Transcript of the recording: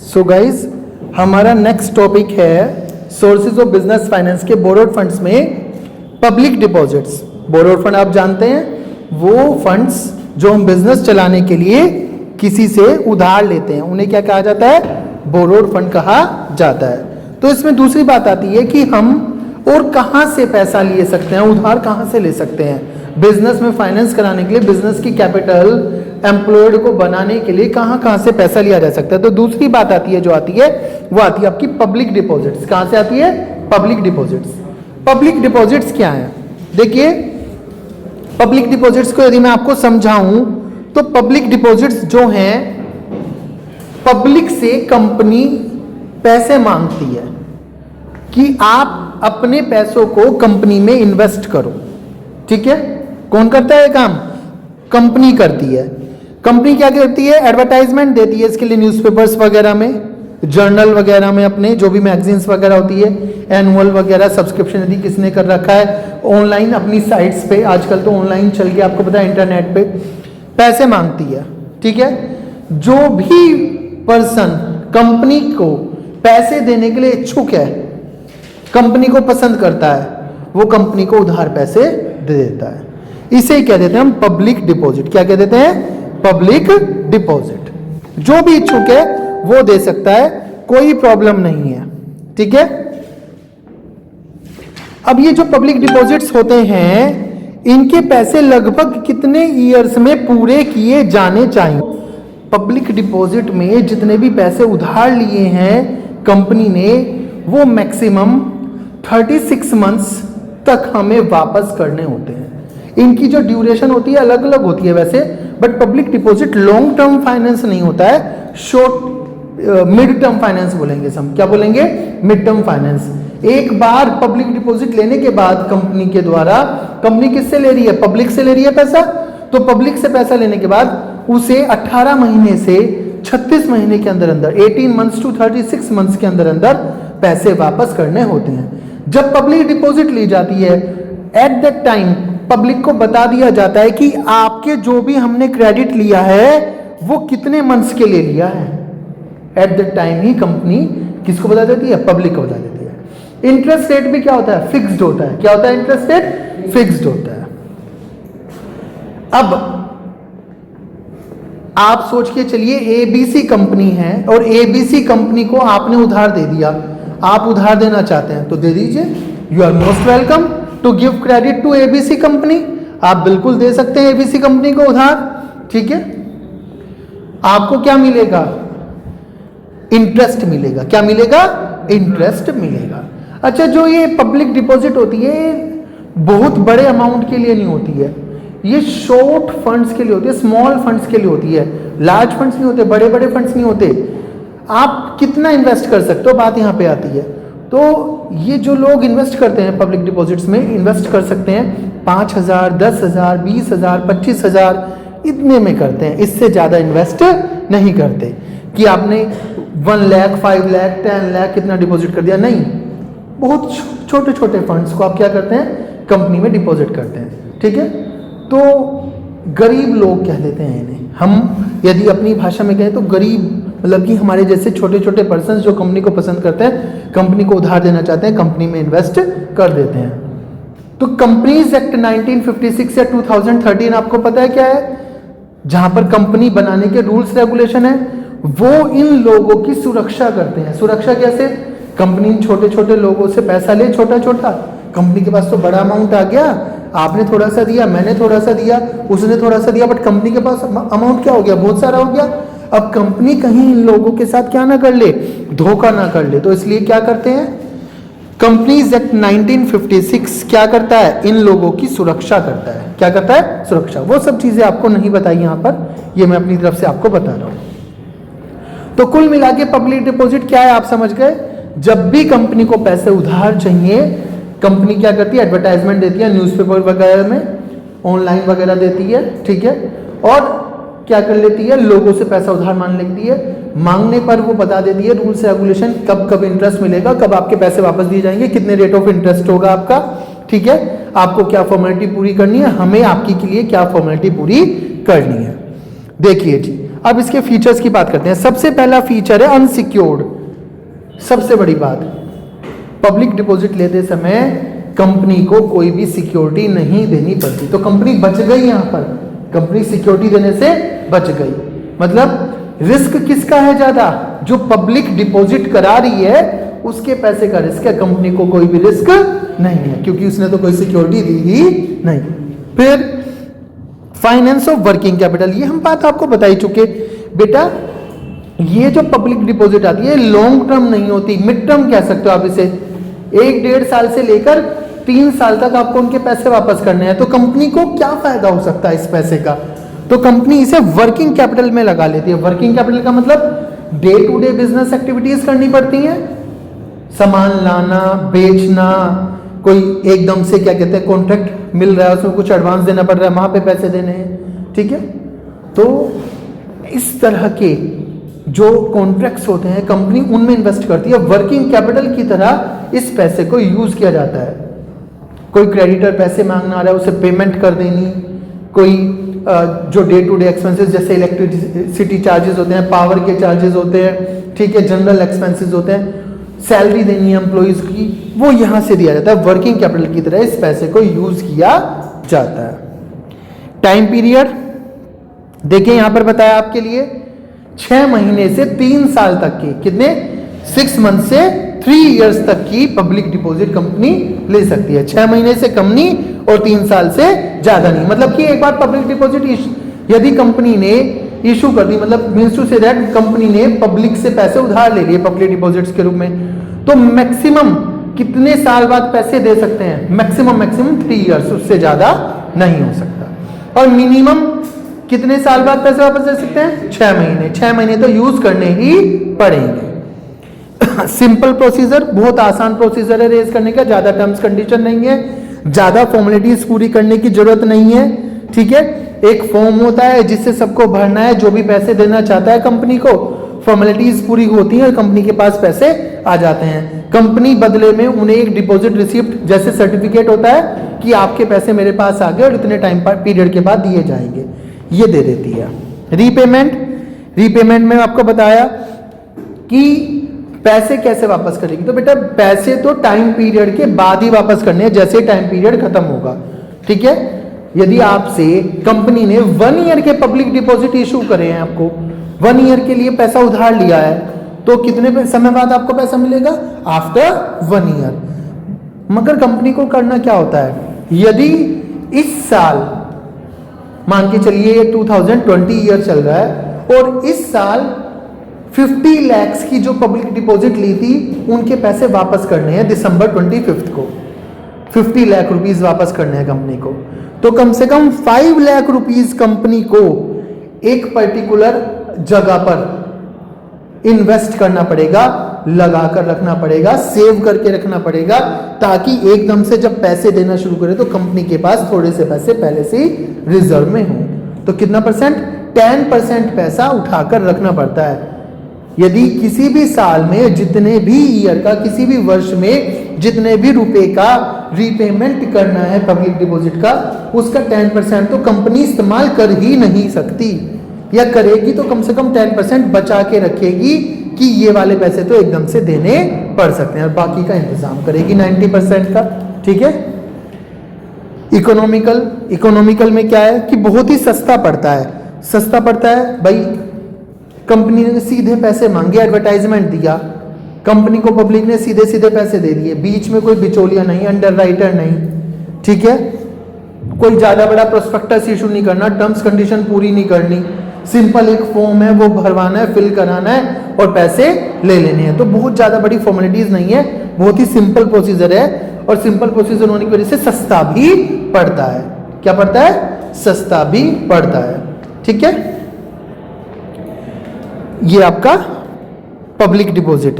So guys हमारा next topic है sources of business finance के बोरोड फंड्स में पब्लिक डिपॉजिट्स। बोरोड फंड आप जानते हैं, वो फंड्स जो हम बिजनेस चलाने के लिए किसी से उधार लेते हैं, उन्हें क्या कहा जाता है? बोरोड फंड कहा जाता है। तो इसमें दूसरी बात आती है कि हम और कहां से पैसा ले सकते हैं, उधार कहां से ले सकते हैं बिजनेस में फाइनेंस कराने के लिए, बिजनेस की कैपिटल एम्प्लॉयड को बनाने के लिए कहां से पैसा लिया जा सकता है। तो दूसरी बात आती है, जो आती है वो आती है आपकी पब्लिक डिपॉजिट्स। कहां से आती है? Public deposits. पब्लिक डिपॉजिट्स क्या है? देखिए, पब्लिक डिपॉजिट्स को यदि मैं आपको समझाऊं तो पब्लिक डिपॉजिट्स जो हैं, पब्लिक से कंपनी पैसे मांगती है कि आप अपने पैसों को कंपनी में इन्वेस्ट करो। ठीक है, कौन करता है ये काम? कंपनी करती है। कंपनी क्या करती है? एडवर्टाइजमेंट देती है इसके लिए न्यूज़पेपर्स वगैरह में, जर्नल वगैरह में, अपने जो भी मैगजीन्स वगैरह होती है, एनुअल वगैरह सब्सक्रिप्शन यदि किसने कर रखा है, ऑनलाइन अपनी साइट्स पे, आजकल तो ऑनलाइन चल गया, आपको पता है, इंटरनेट पे पैसे मांगती है। ठीक है, जो भी पर्सन कंपनी को पैसे देने के लिए इच्छुक है, कंपनी को पसंद करता है, वो कंपनी को उधार पैसे दे देता है। इसे ही कह देते हैं हम पब्लिक डिपॉजिट। क्या कह देते हैं? Public deposit. जो भी इच्छुक है वो दे सकता है, कोई प्रॉब्लम नहीं है। ठीक है, अब ये जो पब्लिक डिपॉजिट्स होते हैं, इनके पैसे लगभग कितने ईयर्स में पूरे किए जाने चाहिए? पब्लिक डिपॉजिट में जितने भी पैसे उधार लिए हैं कंपनी ने, वो मैक्सिमम 36 मंथ्स तक हमें वापस करने होते हैं। इनकी जो ड्यूरेशन होती है अलग अलग होती है वैसे, but public deposit long term finance नहीं होता है, शॉर्ट मिड टर्म फाइनेंस बोलेंगे हम। क्या बोलेंगे? Mid term finance. एक बार पब्लिक डिपॉजिट लेने के बाद कंपनी के द्वारा, कंपनी किससे ले रही है? पब्लिक से ले रही है पैसा। तो पब्लिक से पैसा लेने के बाद उसे 18 महीने से 36 महीने के अंदर अंदर, 18 मंथ्स टू 36 मंथ्स के अंदर अंदर पैसे वापस करने होते हैं। जब पब्लिक डिपॉजिट ली जाती है, एट दैट टाइम पब्लिक को बता दिया जाता है कि आपके जो भी हमने क्रेडिट लिया है वो कितने मंथ्स के लिए लिया है। At that time he company किसको बता देती है? पब्लिक को बता देती है। इंटरेस्ट रेट भी क्या होता है? फिक्स्ड होता है। क्या होता है? इंटरेस्ट रेट फिक्स्ड होता है। अब आप सोच के चलिए, एबीसी कंपनी है और एबीसी कंपनी को आपने उधार दे दिया। आप उधार देना चाहते हैं तो दे दीजिए, you are most welcome to give credit to ABC company. आप बिल्कुल दे सकते हैं एबीसी कंपनी को उधार। ठीक है, आपको क्या मिलेगा? इंटरेस्ट मिलेगा। क्या मिलेगा? इंटरेस्ट मिलेगा। अच्छा, जो ये पब्लिक डिपॉजिट होती है बहुत बड़े अमाउंट के लिए नहीं होती है, ये शॉर्ट फंड्स के लिए होती है, स्मॉल फंड्स के लिए होती है। लार्ज फंड्स नहीं होते, बड़े बड़े फंड्स नहीं होते। आप कितना इन्वेस्ट कर सकते हो, बात यहाँ पे आती है। तो ये जो लोग इन्वेस्ट करते हैं पब्लिक डिपॉजिट्स में, इन्वेस्ट कर सकते हैं 5,000, 10,000, 20,000, 25,000, इतने में करते हैं। इससे ज़्यादा इन्वेस्ट नहीं करते कि आपने 1 लाख, 5 लाख, 10 लाख कितना डिपॉजिट कर दिया। नहीं, बहुत छोटे छोटे फंड्स को आप क्या करते हैं? कंपनी में डिपॉजिट करते हैं। ठीक है, तो गरीब लोग कह देते हैं इन्हें हम, यदि अपनी भाषा में कहें तो गरीब, मतलब कि हमारे जैसे छोटे छोटे पर्सन जो कंपनी को पसंद करते हैं, कंपनी को उधार देना चाहते हैं, कंपनी में इन्वेस्ट कर देते हैं। तो कंपनीज एक्ट 1956 या 2013 आपको पता है क्या है? जहां पर कंपनी बनाने के रूल्स रेगुलेशन है, वो इन लोगों की सुरक्षा करते हैं। सुरक्षा कैसे? कंपनी छोटे छोटे लोगों से पैसा ले, छोटा छोटा, कंपनी के पास तो बड़ा अमाउंट आ गया, आपने थोड़ा सा दिया, मैंने थोड़ा सा दिया, उसने थोड़ा सा दिया, बट कंपनी के पास अमाउंट क्या हो गया? बहुत सारा हो गया। अब कंपनी कहीं इन लोगों के साथ क्या ना कर ले, धोखा ना कर ले, तो इसलिए क्या करते हैं? कंपनीज एक्ट 1956 क्या करता है? इन लोगों की सुरक्षा करता है। क्या करता है? सुरक्षा। वो सब चीजें आपको नहीं बताई यहां पर, ये मैं अपनी तरफ से आपको बता रहा हूं। तो कुल मिला के पब्लिक डिपॉजिट क्या है, आप समझ गए? जब भी कंपनी को पैसे उधार चाहिए, कंपनी क्या करती है? एडवर्टाइजमेंट देती है, न्यूज़पेपर वगैरह में, ऑनलाइन वगैरह देती है। ठीक है, और क्या कर लेती है? लोगों से पैसा उधार मांग लेती है। मांगने पर वो बता देती है रूल्स रेगुलेशन, कब कब इंटरेस्ट मिलेगा, कब आपके पैसे वापस दिए जाएंगे, कितने रेट ऑफ इंटरेस्ट होगा आपका। ठीक है, आपको क्या फॉर्मेलिटी पूरी करनी है, हमें आपकी के लिए क्या फॉर्मेलिटी पूरी करनी है। देखिए जी, अब इसके फीचर्स की बात करते हैं। सबसे पहला फीचर है अनसिक्योर्ड। सबसे बड़ी बात, पब्लिक डिपॉजिट लेते समय कंपनी को कोई भी सिक्योरिटी नहीं देनी पड़ती, तो कंपनी बच गई। यहां पर कंपनी सिक्योरिटी देने से बच गई। मतलब रिस्क किसका है ज्यादा? जो पब्लिक डिपॉजिट करा रही है उसके पैसे का रिस्क है, कंपनी को कोई भी रिस्क नहीं है, क्योंकि उसने तो कोई सिक्योरिटी दी ही नहीं। फिर फाइनेंस ऑफ वर्किंग कैपिटल, ये हम बात आपको बता ही चुके बेटा। ये जो पब्लिक डिपॉजिट आती है लॉन्ग टर्म नहीं होती, मिड टर्म कह सकते हो आप इसे। 1-1.5 साल से लेकर 3 साल तक आपको उनके पैसे वापस करने हैं। तो कंपनी को क्या फायदा हो सकता है इस पैसे का? तो कंपनी इसे वर्किंग कैपिटल में लगा लेती है। वर्किंग कैपिटल का मतलब day to day business activities करनी पड़ती हैं, सामान लाना, बेचना, कोई एकदम से क्या कहते हैं कॉन्ट्रैक्ट मिल रहा है उसमें कुछ एडवांस देना पड़ रहा है, वहां पे पैसे देने हैं, ठीक है। तो इस तरह के जो कॉन्ट्रैक्ट्स होते हैं कंपनी उनमें इन्वेस्ट करती है। वर्किंग कैपिटल की तरह इस पैसे को यूज किया जाता है। कोई क्रेडिटर पैसे मांगना आ रहा है उसे पेमेंट कर देनी, कोई जो डे टू डे एक्सपेंसेस जैसे इलेक्ट्रिसिटी चार्जेस होते हैं, पावर के चार्जेस होते हैं, ठीक है, जनरल एक्सपेंसेस होते हैं, सैलरी देनी है एम्प्लॉइज की, वो यहां से दिया जाता है। वर्किंग कैपिटल की तरह इस पैसे को यूज किया जाता है। टाइम पीरियड देखिए यहां पर बताया आपके लिए 6 महीने से 3 साल तक की, कितने 6 मंथ से 3 इयर्स तक की पब्लिक डिपॉजिट कंपनी ले सकती है। 6 महीने से कम नहीं और 3 साल से ज्यादा नहीं। मतलब कि एक बार पब्लिक डिपॉजिट यदि कंपनी ने इशू कर दी, मतलब means to say that company ने पब्लिक से पैसे उधार ले लिए पब्लिक डिपॉजिट्स के रूप में, तो मैक्सिमम कितने साल बाद पैसे दे सकते हैं? मैक्सिमम 3 इयर्स, उससे ज्यादा नहीं हो सकता। और मिनिमम कितने साल बाद पैसे वापस दे सकते हैं? 6 महीने। 6 महीने तो यूज करने ही पड़ेंगे। सिंपल प्रोसीजर, बहुत आसान प्रोसीजर है रेज करने का, ज्यादा टर्म्स कंडीशन नहीं है, ज्यादा फॉर्मेलिटीज पूरी करने की जरूरत नहीं है, ठीक है। एक फॉर्म होता है जिससे सबको भरना है, जो भी पैसे देना चाहता है कंपनी को, फॉर्मेलिटीज पूरी होती हैं और कंपनी के पास पैसे आ जाते हैं। कंपनी बदले में उन्हें एक डिपॉजिट रिसिप्ट जैसे सर्टिफिकेट होता है कि आपके पैसे मेरे पास आ गए और इतने टाइम पीरियड के बाद दिए जाएंगे, ये दे देती है। रीपेमेंट में आपको बताया कि पैसे कैसे वापस करेगी। तो बेटा पैसे तो टाइम पीरियड के बाद ही वापस करने हैं, जैसे टाइम पीरियड खत्म होगा, ठीक है। यदि आपसे कंपनी ने 1 ईयर के पब्लिक डिपॉजिट इशू करे हैं, आपको 1 ईयर के लिए पैसा उधार लिया है, तो कितने समय बाद आपको पैसा मिलेगा? After 1 year. मगर कंपनी को करना क्या होता है, यदि इस साल मान के चलिए ये 2020 ईयर चल रहा है और इस साल 50 लाख की जो पब्लिक डिपॉजिट ली थी उनके पैसे वापस करने हैं दिसंबर 25 को, 50 लाख रुपीस वापस करने हैं कंपनी को, तो कम से कम 5 लाख रुपीस कंपनी को एक पर्टिकुलर जगह पर इन्वेस्ट करना पड़ेगा, लगा कर रखना पड़ेगा, सेव करके रखना पड़ेगा, ताकि एकदम से जब पैसे देना शुरू करे तो कंपनी के पास थोड़े से पैसे पहले से ही रिजर्व में हो। तो कितना परसेंट? 10% पैसा उठाकर रखना पड़ता है। यदि किसी भी साल में, जितने भी ईयर का, किसी भी वर्ष में जितने भी रुपए का रीपेमेंट करना है पब्लिक डिपॉजिट का, उसका 10% तो कंपनी इस्तेमाल कर ही नहीं सकती, या करेगी तो कम से कम 10% बचा के रखेगी कि ये वाले पैसे तो एकदम से देने पड़ सकते हैं, और बाकी का इंतजाम करेगी 90% का, ठीक है। इकोनॉमिकल में क्या है कि बहुत ही सस्ता पड़ता है। सस्ता पड़ता है भाई, कंपनी ने सीधे पैसे मांगे, एडवर्टाइजमेंट दिया, कंपनी को पब्लिक ने सीधे सीधे पैसे दे दिए, बीच में कोई बिचौलिया नहीं, अंडरराइटर नहीं, ठीक है। कोई ज्यादा बड़ा प्रोस्पेक्टस इशू नहीं करना, टर्म्स कंडीशन पूरी नहीं करनी, सिंपल एक फॉर्म है वो भरवाना है, फिल कराना है और पैसे ले लेने हैं। तो बहुत ज्यादा बड़ी फॉर्मेलिटीज नहीं है, बहुत ही सिंपल प्रोसीजर है, और सिंपल प्रोसीजर होने की वजह से सस्ता भी पड़ता है। क्या पड़ता है? सस्ता भी पड़ता है, ठीक है। ये आपका पब्लिक डिपॉजिट है।